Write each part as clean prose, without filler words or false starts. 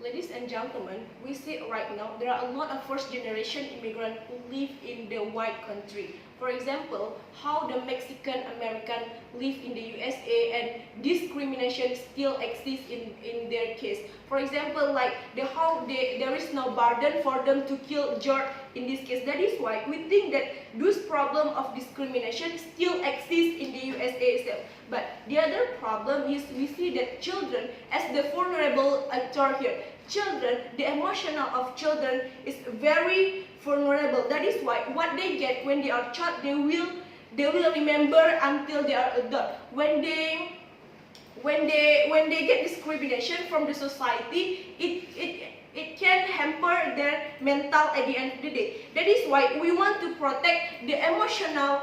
Ladies and gentlemen, we see right now there are a lot of first-generation immigrants who live in the white country. For example, how the Mexican American live in the USA and discrimination still exists in their case. For example, like there is no burden for them to kill George in this case. That is why we think that this problem of discrimination still exists in the USA itself. But the other problem is we see that children as the vulnerable actor here. Children, the emotional of children is very vulnerable. That is why what they get when they are child, they will remember until they are adult. When they get discrimination from the society, it can hamper their mental at the end of the day. That is why we want to protect the emotional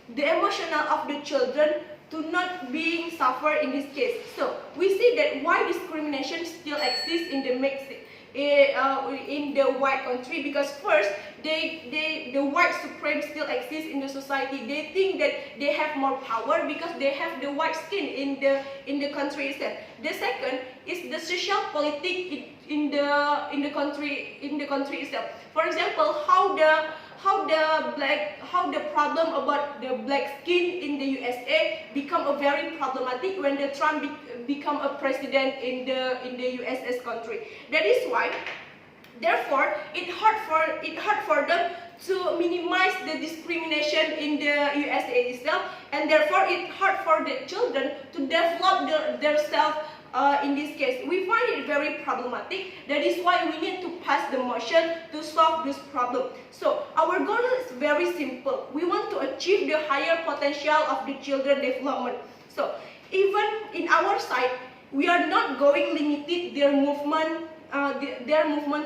of the children to not being suffer in this case. So we see that why discrimination still exists in the white country, because first the white supreme still exists in the society. They think that they have more power because they have the white skin in the country itself. The second is the social politics in the country itself. For example, how the problem about the black skin in the USA become a very problematic when the Trump become a president in the USS country. That is why, therefore, it hard for them to minimize the discrimination in the USA itself, and therefore it hard for the children to develop themselves. In this case, we find it very problematic. That is why we need to pass the motion to solve this problem. So our goal is very simple. We want to achieve the higher potential of the children development. So even in our side, we are not going limited their movement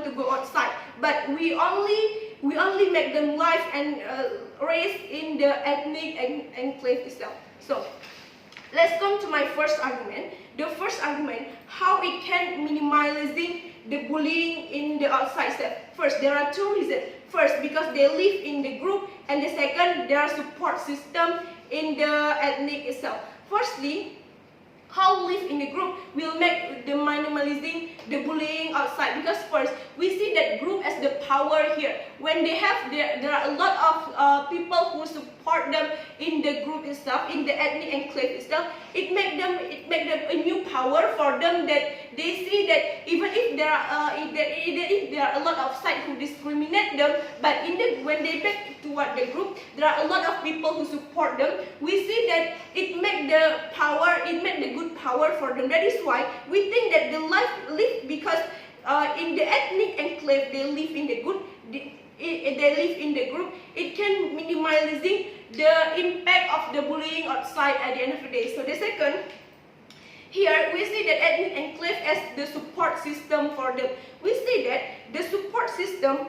to go outside, but we only make them live and raised in the ethnic enclave itself. So let's come to my first argument. The first argument, how it can minimizing the bullying in the outside self. First, there are two reasons. First, because they live in the group, and the second, there are support system in the ethnic itself. Firstly, how live in the group will make the minimalizing the bullying outside, because first we see that group as the power here. When they have there are a lot of people who support them in the group itself, in the ethnic enclave itself. It make them a new power for them, that they see that even if there are a lot of sides who discriminate them, but when they back toward the group, there are a lot of people who support them. We see that it make the good power for them. That is why we think that the life live, because in the ethnic enclave they live in the group. They live in the group. It can minimizing the impact of the bullying outside at the end of the day. So the second, here we see that ethnic enclave as the support system for them. We see that the support system,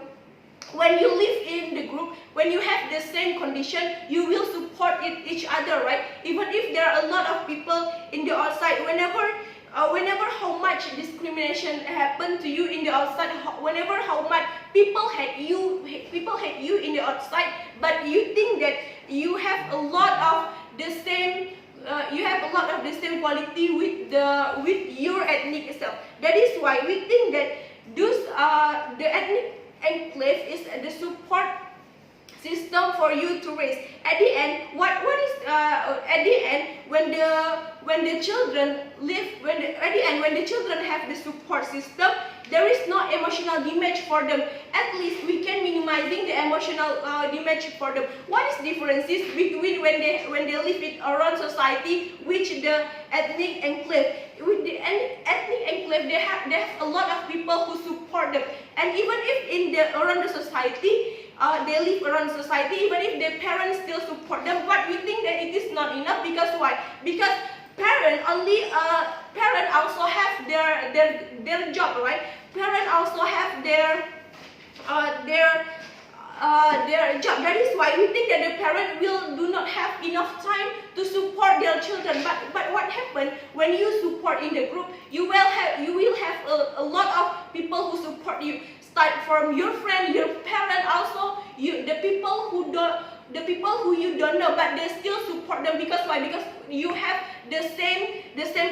when you live in the group, when you have the same condition, you will support each other, right? Even if there are a lot of people in the outside, whenever how much discrimination happen to you in the outside, whenever how much people hate you in the outside, but you think that you have a lot of the same quality with your ethnic itself. That is why we think that the ethnic enclave is the support system for you to raise. At the end, when the children have the support system, there is no emotional damage for them. At least we can minimizing the emotional damage for them. What is differences between when they live in around society, which the ethnic enclave? With the ethnic enclave, they have a lot of people who support them, and even if around the society, they live around society, even if their parents still support them, but we think that it is not enough. Because why? Because parents also have their job, right? Parents also have their job. That is why we think that the parent do not have enough time to support their children. But what happens when you support in the group? You will have a lot of people who support you. Start from your friend, your parent, also the people who you don't know, but they still support them. Because why? Because you have the same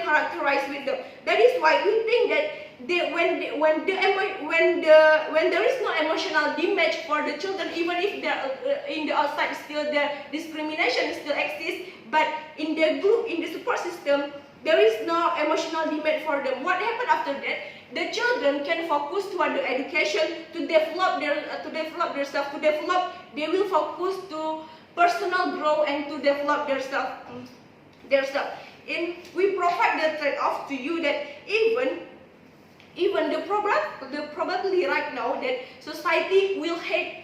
characterized with them. That is why we think that when there is no emotional damage for the children, even if in the outside still the discrimination still exists, but in the group, in the support system, there is no emotional damage for them. What happened after that? The children can focus toward the education to develop themselves. They will focus to personal growth and to develop their self. And we provide the trade-off to you that even the probably right now that society will hate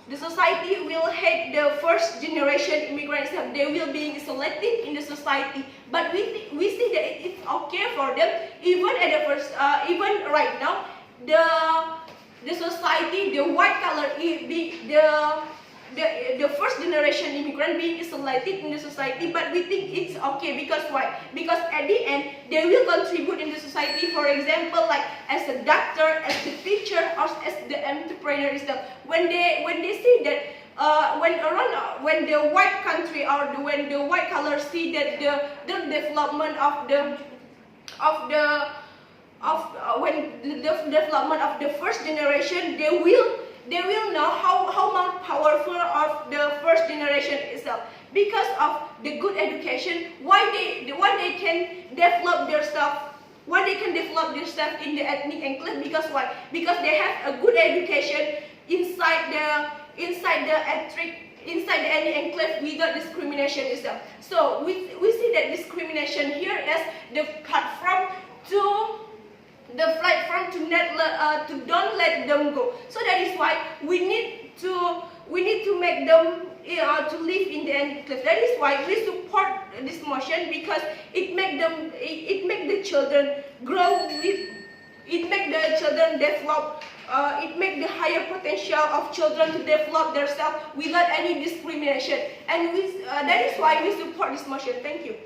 the society will hate the first generation immigrants. They will be isolated in the society, but we see that it's okay for them. Even at the first, even right now, the society, the white color, the first generation immigrant being isolated in the society, but we think it's okay because why? Because at the end they will contribute in the society. For example, like as a doctor, as a teacher, or as the entrepreneur itself. When they see that when the white country or when the white color see that the development when the development of the first generation, they will know how much powerful of the first generation itself. Because of the good education, why they can develop their stuff, in the ethnic enclave. Because why? Because they have a good education inside the ethnic enclave without discrimination itself. So we see that discrimination here as the platform to don't let them go. So that is why we need to make them to live in the enclave. That is why we support this motion, because it make the children grow with, it make the children develop, it make the higher potential of children to develop themselves without any discrimination. And that is why we support this motion. Thank you.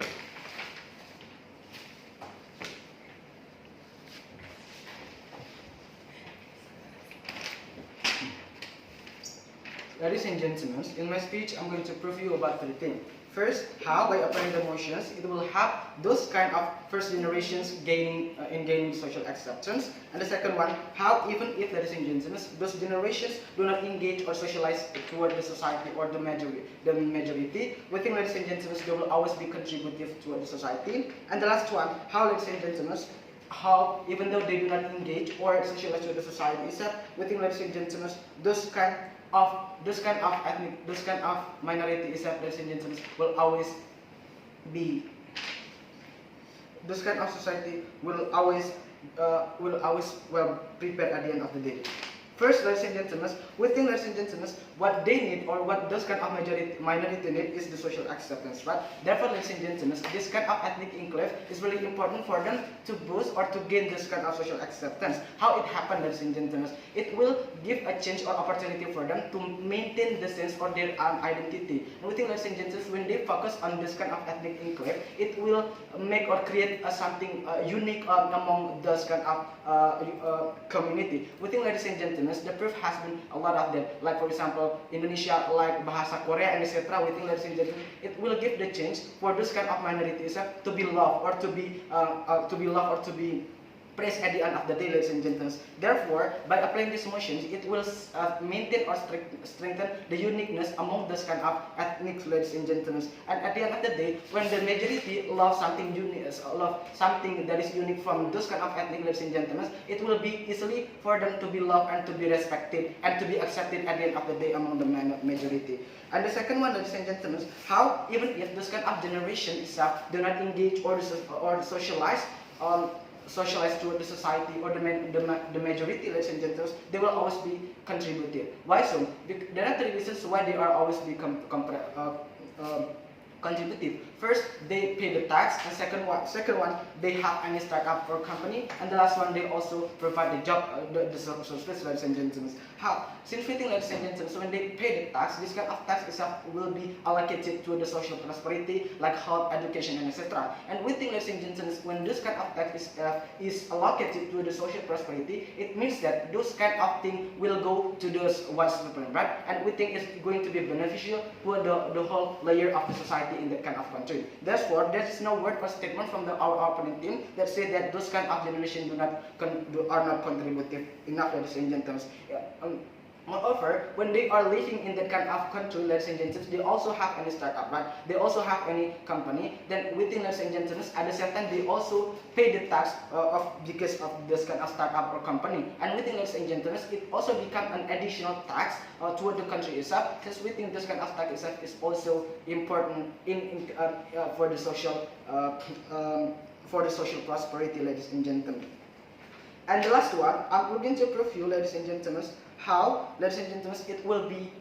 Ladies and gentlemen, in my speech, I'm going to prove you about three things. First, how by applying the motions, it will help those kind of first generations gaining social acceptance. And the second one, how even if, ladies and gentlemen, those generations do not engage or socialize toward the society or the majority, we think, ladies and gentlemen, they will always be contributive toward the society. And the last one, how, ladies and gentlemen, how even though they do not engage or socialize with the society itself, we think, ladies and gentlemen, those kind of ethnic, those kind of minority itself, ladies and gentlemen, will always be, this kind of society will always well prepared at the end of the day. First, ladies and gentlemen, we think, ladies and gentlemen, what they need or what those kind of minority need is the social acceptance, right? Therefore, ladies and gentlemen, this kind of ethnic enclave is really important for them to boost or to gain this kind of social acceptance. How it happened, ladies and gentlemen, it will give a chance or opportunity for them to maintain the sense or their identity. And we think, ladies and gentlemen, when they focus on this kind of ethnic enclave, it will make or create something unique among those kind of community. We think, ladies and gentlemen, the proof has been a lot of that. Like for example, Indonesia, like Bahasa Korea and etc. We think, ladies and gentlemen, it will give the chance for this kind of minorities to be loved or to be praised at the end of the day, ladies and gentlemen. Therefore, by applying these motions, it will maintain or strengthen the uniqueness among those kind of ethnic, ladies and gentlemen. And at the end of the day, when the majority love something unique, love something that is unique from those kind of ethnic, ladies and gentlemen, it will be easily for them to be loved and to be respected and to be accepted at the end of the day among the majority. And the second one, ladies and gentlemen, how even if this kind of generation itself do not engage or socialize toward the society or the majority, ladies and gentlemen, they will always be contributive. Why so? There are three reasons why they are always be contributive. First, they pay the tax, and second one, they have any startup or company, and the last one, they also provide the job, the social space, ladies and gentlemen. How? Since we think, ladies and gentlemen, so when they pay the tax, this kind of tax itself will be allocated to the social prosperity, like health, education, and etc. And we think, ladies and gentlemen, when this kind of tax is allocated to the social prosperity, it means that those kind of things will go to those white people, right? And we think it's going to be beneficial for the whole layer of the society in that kind of country. country. Therefore, there is no word or statement from our opponent team that say that those kind of generation are not contributive enough, ladies and gentlemen. Moreover, when they are living in that kind of country, ladies and gentlemen, they also have any startup, right? They also have any company. Then within, ladies and gentlemen, at the same time, they also pay the tax because of this kind of startup or company. And within, ladies and gentlemen, it also become an additional tax toward the country itself. Because within this kind of tax itself is also important for the social prosperity, ladies and gentlemen. And the last one, we're going to prove you, ladies and gentlemen, how, ladies and gentlemen, it will be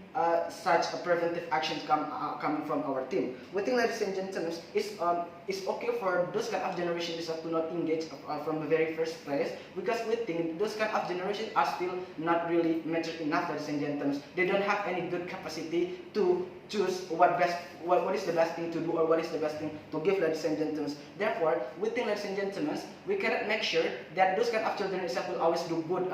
such a preventive action coming from our team. We think, ladies and gentlemen, it's okay for those kind of generations to not engage from the very first place, because we think those kind of generations are still not really mature enough, ladies and gentlemen. They don't have any good capacity to choose what is the best thing to do or what is the best thing to give, ladies and gentlemen. Therefore, we think, ladies and gentlemen, we cannot make sure that those kind of children itself will always do good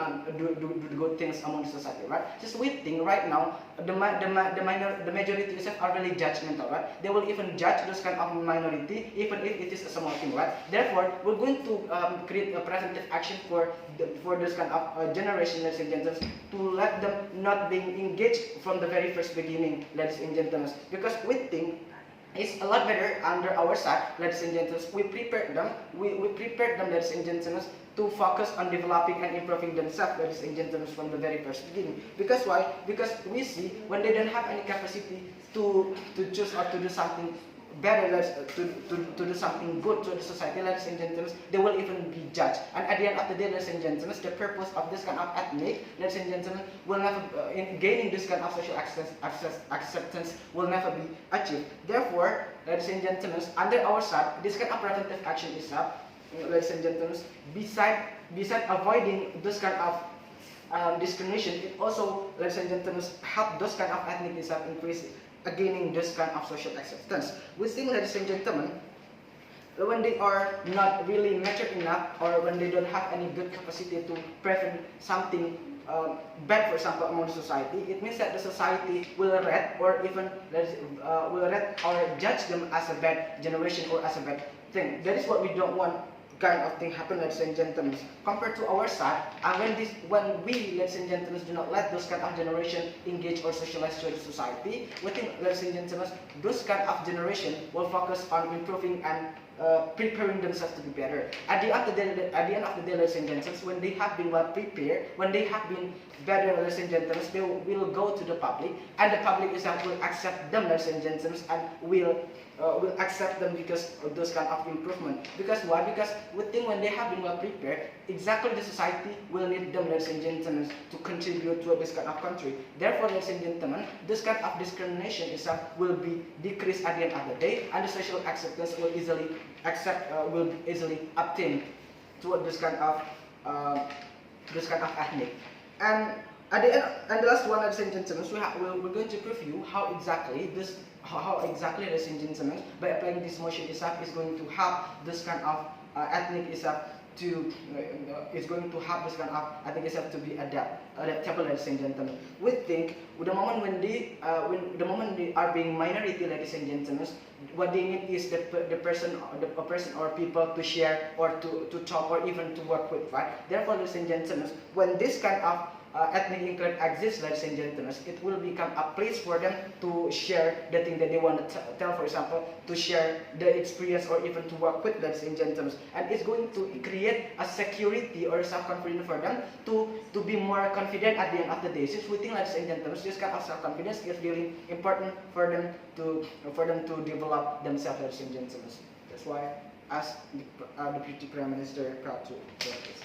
good things among the society, right? Just we think right now the majority itself are really judgmental, right? They will even judge those kind of minority even if it is a small thing, right? Therefore, we're going to create a preventive action for this kind of generation, ladies and gentlemen, to let them not being engaged from the very first beginning, ladies and gentlemen, because we think it's a lot better under our side, ladies and gentlemen. We prepared them, ladies and gentlemen, to focus on developing and improving themselves, ladies and gentlemen, from the very first beginning. Because why? Because we see when they don't have any capacity to choose or to do something better, to do something good to the society, ladies and gentlemen, they will even be judged. And at the end of the day, ladies and gentlemen, the purpose of this kind of ethnic, ladies and gentlemen, will never, in gaining this kind of social acceptance will never be achieved. Therefore, ladies and gentlemen, under our side, this kind of preventive action is up, ladies and gentlemen, beside avoiding this kind of discrimination, it also, ladies and gentlemen, help those kind of ethnic increase gaining this kind of social acceptance. We think, ladies and gentlemen, when they are not really mature enough or when they don't have any good capacity to prevent something bad, for example, among the society, it means that the society will rate or even will rate or judge them as a bad generation or as a bad thing. That is what we don't want kind of thing happen, ladies and gentlemen. Compared to our side, and when we, ladies and gentlemen, do not let those kind of generation engage or socialize to the society, we think, ladies and gentlemen, those kind of generation will focus on improving and preparing themselves to be better. At the end of the day, ladies and gentlemen, when they have been well prepared, when they have been better, ladies and gentlemen, they will go to the public, and the public itself will accept them, ladies and gentlemen, and will accept them because of those kind of improvement. Because why? Because we think when they have been well prepared, exactly the society will need them, ladies and gentlemen, to contribute to this kind of country. Therefore, ladies and gentlemen, this kind of discrimination itself will be decreased at the end of the day, and the social acceptance will easily obtain toward this kind of ethnic. And at the end, and the last one, ladies and gentlemen, we're going to prove you how exactly, ladies and gentlemen, by applying this motion itself is going to help this kind of ethnic itself to to be adaptable, ladies and gentlemen. We think the moment when they are being minority, ladies and gentlemen, what they need is the person or people to share or to talk or even to work with, right? Therefore, ladies and gentlemen, when this kind of ethnic enclave exists, ladies and gentlemen, it will become a place for them to share the thing that they want to tell, for example, to share the experience or even to work with, ladies and gentlemen. And it's going to create a security or self-confidence for them to be more confident at the end of the day. Since we think, ladies and gentlemen, this kind of self-confidence is really important for them to develop themselves, ladies and gentlemen. That's why, as the Deputy Prime Minister, proud to do this.